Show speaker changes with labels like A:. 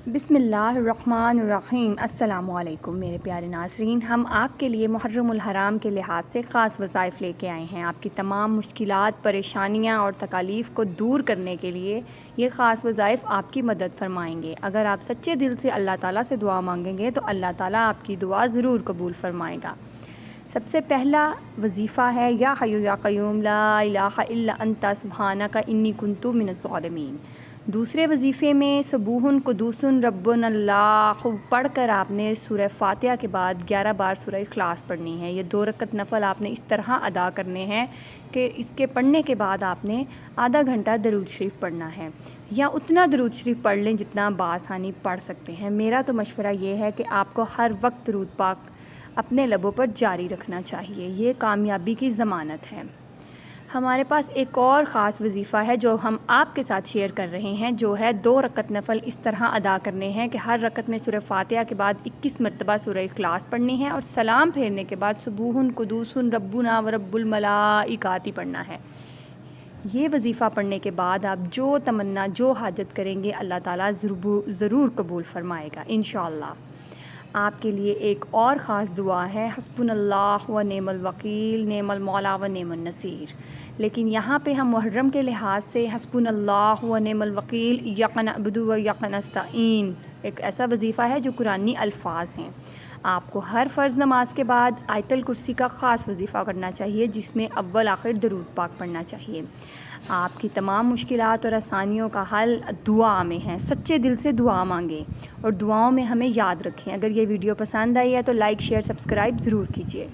A: بسم اللہ الرحمن الرحیم۔ السلام علیکم میرے پیارے ناظرین، ہم آپ کے لیے محرم الحرام کے لحاظ سے خاص وظائف لے کے آئے ہیں۔ آپ کی تمام مشکلات، پریشانیاں اور تکالیف کو دور کرنے کے لیے یہ خاص وظائف آپ کی مدد فرمائیں گے۔ اگر آپ سچے دل سے اللہ تعالیٰ سے دعا مانگیں گے تو اللہ تعالیٰ آپ کی دعا ضرور قبول فرمائے گا۔ سب سے پہلا وظیفہ ہے یا حی یا قیوم لا الہ الا انت سبحانک انی کنت من الظالمین۔ دوسرے وظیفے میں سبوحن قدوسن ربن اللہ پڑھ کر آپ نے سورہ فاتحہ کے بعد 11 بار سورہ اخلاص پڑھنی ہے۔ یہ 2 رکعت نفل آپ نے اس طرح ادا کرنے ہیں کہ اس کے پڑھنے کے بعد آپ نے آدھا گھنٹہ درود شریف پڑھنا ہے، یا اتنا درود شریف پڑھ لیں جتنا بآسانی پڑھ سکتے ہیں۔ میرا تو مشورہ یہ ہے کہ آپ کو ہر وقت درود پاک اپنے لبوں پر جاری رکھنا چاہیے، یہ کامیابی کی ضمانت ہے۔ ہمارے پاس ایک اور خاص وظیفہ ہے جو ہم آپ کے ساتھ شیئر کر رہے ہیں، جو ہے 2 رکعت نفل اس طرح ادا کرنے ہیں کہ ہر رکعت میں سورہ فاتحہ کے بعد 21 مرتبہ سورہ اخلاص پڑھنی ہے اور سلام پھیرنے کے بعد سبوحن قدوسن ربنا و رب الملائکات پڑھنا ہے۔ یہ وظیفہ پڑھنے کے بعد آپ جو تمنا، جو حاجت کریں گے اللہ تعالیٰ ضرور قبول فرمائے گا انشاءاللہ۔ آپ کے لیے ایک اور خاص دعا ہے، حسبنا اللہ و نعم الوکیل نعم المولا و نعم النصیر۔ لیکن یہاں پہ ہم محرم کے لحاظ سے حسبنا اللہ و نعم الوکیل ایاک نعبد و ایاک نستعین ایک ایسا وظیفہ ہے جو قرآنی الفاظ ہیں۔ آپ کو ہر فرض نماز کے بعد آیت الکرسی کا خاص وظیفہ کرنا چاہیے، جس میں اول آخر درود پاک پڑھنا چاہیے۔ آپ کی تمام مشکلات اور آسانیوں کا حل دعا میں ہے۔ سچے دل سے دعا مانگیں اور دعاؤں میں ہمیں یاد رکھیں۔ اگر یہ ویڈیو پسند آئی ہے تو لائک، شیئر، سبسکرائب ضرور کیجیے۔